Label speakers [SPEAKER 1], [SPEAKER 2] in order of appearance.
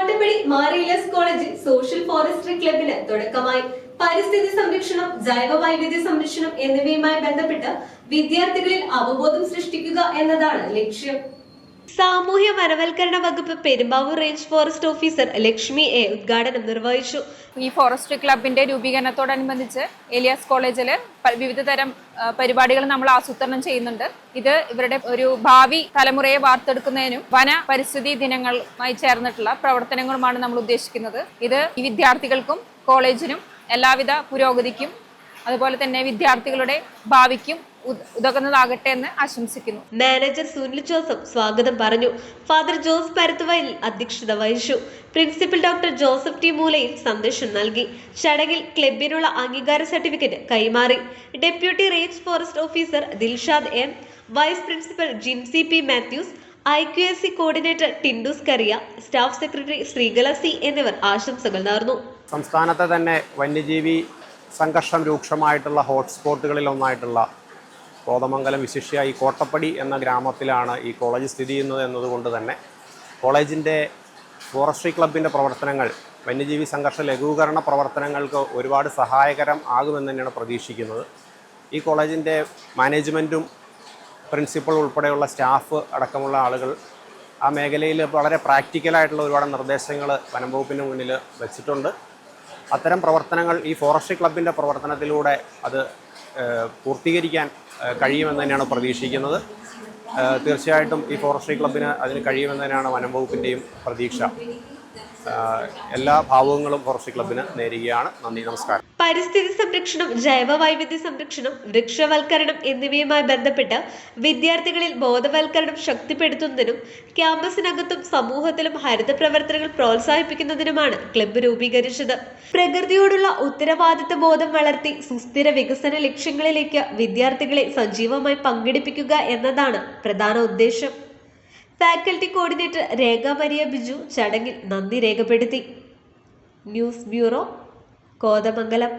[SPEAKER 1] കോട്ടപ്പടി മാറിയിലസ് കോളേജിൽ social forestry ക്ലബിന് തുടക്കമായി. പരിസ്ഥിതി സംരക്ഷണം, ജൈവ വൈവിധ്യ സംരക്ഷണം എന്നിവയുമായി ബന്ധപ്പെട്ട് വിദ്യാർത്ഥികളിൽ അവബോധം സൃഷ്ടിക്കുക എന്നതാണ് ലക്ഷ്യം. സാമൂഹ്യ വനവൽക്കരണ വകുപ്പ് Perumbavoor range forest officer Lakshmi A ഉദ്ഘാടനം നിർവഹിച്ചു.
[SPEAKER 2] ഈ ഫോറസ്ട്രി ക്ലബിന്റെ രൂപീകരണത്തോടനുബന്ധിച്ച് ഏലിയാസ് കോളേജിൽ വിവിധ തരം പരിപാടികൾ നമ്മൾ ആസൂത്രണം ചെയ്യുന്നുണ്ട്. ഇത് ഇവരുടെ ഒരു ഭാവി തലമുറയെ വാർത്തെടുക്കുന്നതിനും വന പരിസ്ഥിതി ദിനങ്ങളുമായി ചേർന്നിട്ടുള്ള പ്രവർത്തനങ്ങളുമാണ് നമ്മൾ ഉദ്ദേശിക്കുന്നത്. ഇത് ഈ വിദ്യാർത്ഥികൾക്കും കോളേജിനും എല്ലാവിധ പുരോഗതിക്കും അതുപോലെ തന്നെ വിദ്യാർത്ഥികളുടെ ഭാവിക്കും ഉതകുന്നതാകട്ടെ എന്ന് ആശംസിക്കുന്നു.
[SPEAKER 1] മാനേജർ സുനിൽ ജോസഫ് സ്വാഗതം പറഞ്ഞു. ഫാദർ ജോസ് പരുത്തുവയലിൽ അധ്യക്ഷത വഹിച്ചു. പ്രിൻസിപ്പൽ ഡോക്ടർ ജോസഫ് ടി മൂലയിൽ സന്ദേശം നൽകി. ചടങ്ങിൽ ക്ലബിനുള്ള അംഗീകാര സർട്ടിഫിക്കറ്റ് കൈമാറി. Deputy range forest officer Dilshad M, vice principal Jincy P Mathews, IQAC coordinator Tindus Kariya, staff secretary Sreekala C എന്നിവർ ആശംസകൾ നേർന്നു.
[SPEAKER 3] സംസ്ഥാനത്തെ തന്നെ വന്യജീവി സംഘർഷം രൂക്ഷമായിട്ടുള്ള ഹോട്ട്സ്പോട്ടുകളിൽ ഒന്നായിട്ടുള്ള കോതമംഗലം വിശിഷ്യ ഈ കോട്ടപ്പടി എന്ന ഗ്രാമത്തിലാണ് ഈ കോളേജ് സ്ഥിതി ചെയ്യുന്നത് എന്നതുകൊണ്ട് തന്നെ കോളേജിൻ്റെ ഫോറസ്ട്രി ക്ലബിൻ്റെ പ്രവർത്തനങ്ങൾ വന്യജീവി സംഘർഷ ലഘൂകരണ പ്രവർത്തനങ്ങൾക്ക് ഒരുപാട് സഹായകരം ആകുമെന്ന് തന്നെയാണ് പ്രതീക്ഷിക്കുന്നത്. ഈ കോളേജിൻ്റെ മാനേജ്മെൻറ്റും പ്രിൻസിപ്പൾ ഉൾപ്പെടെയുള്ള സ്റ്റാഫ് അടക്കമുള്ള ആളുകൾ ആ മേഖലയിൽ വളരെ പ്രാക്ടിക്കലായിട്ടുള്ള ഒരുപാട് നിർദ്ദേശങ്ങൾ വനം വകുപ്പിന് മുന്നിൽ വെച്ചിട്ടുണ്ട്. അത്തരം പ്രവർത്തനങ്ങൾ ഈ ഫോറസ്ട്രി ക്ലബിൻ്റെ പ്രവർത്തനത്തിലൂടെ അത് പൂർത്തീകരിക്കാൻ കഴിയുമെന്ന് തന്നെയാണ് പ്രതീക്ഷിക്കുന്നത്. തീർച്ചയായിട്ടും ഈ ഫോറസ്ട്രി ക്ലബിന് അതിന് കഴിയുമെന്ന് തന്നെയാണ് വനം വകുപ്പിൻ്റെയും പ്രതീക്ഷ. എല്ലാ ഭാവുകങ്ങളും ഫോറസ്ട്രി ക്ലബിന് നേരുകയാണ്. നന്ദി, നമസ്കാരം.
[SPEAKER 1] പരിസ്ഥിതി സംരക്ഷണം, ജൈവ വൈവിധ്യ സംരക്ഷണം, വൃക്ഷവൽക്കരണം എന്നിവയുമായി ബന്ധപ്പെട്ട് വിദ്യാർത്ഥികളിൽ ബോധവൽക്കരണം ശക്തിപ്പെടുത്തുന്നതിനും ക്യാമ്പസിനകത്തും സമൂഹത്തിലും ഹരിത പ്രവർത്തനങ്ങൾ പ്രോത്സാഹിപ്പിക്കുന്നതിനുമാണ് ക്ലബ്ബ് രൂപീകരിച്ചത്. പ്രകൃതിയോടുള്ള ഉത്തരവാദിത്വ ബോധം വളർത്തി സുസ്ഥിര വികസന ലക്ഷ്യങ്ങളിലേക്ക് വിദ്യാർത്ഥികളെ സജീവമായി പങ്കെടുപ്പിക്കുക എന്നതാണ് പ്രധാന ഉദ്ദേശം. ഫാക്കൽറ്റി കോർഡിനേറ്റർ രേഖ മരിയ ബിജു ചടങ്ങിൽ നന്ദി രേഖപ്പെടുത്തി. News bureau, Kothamangalam.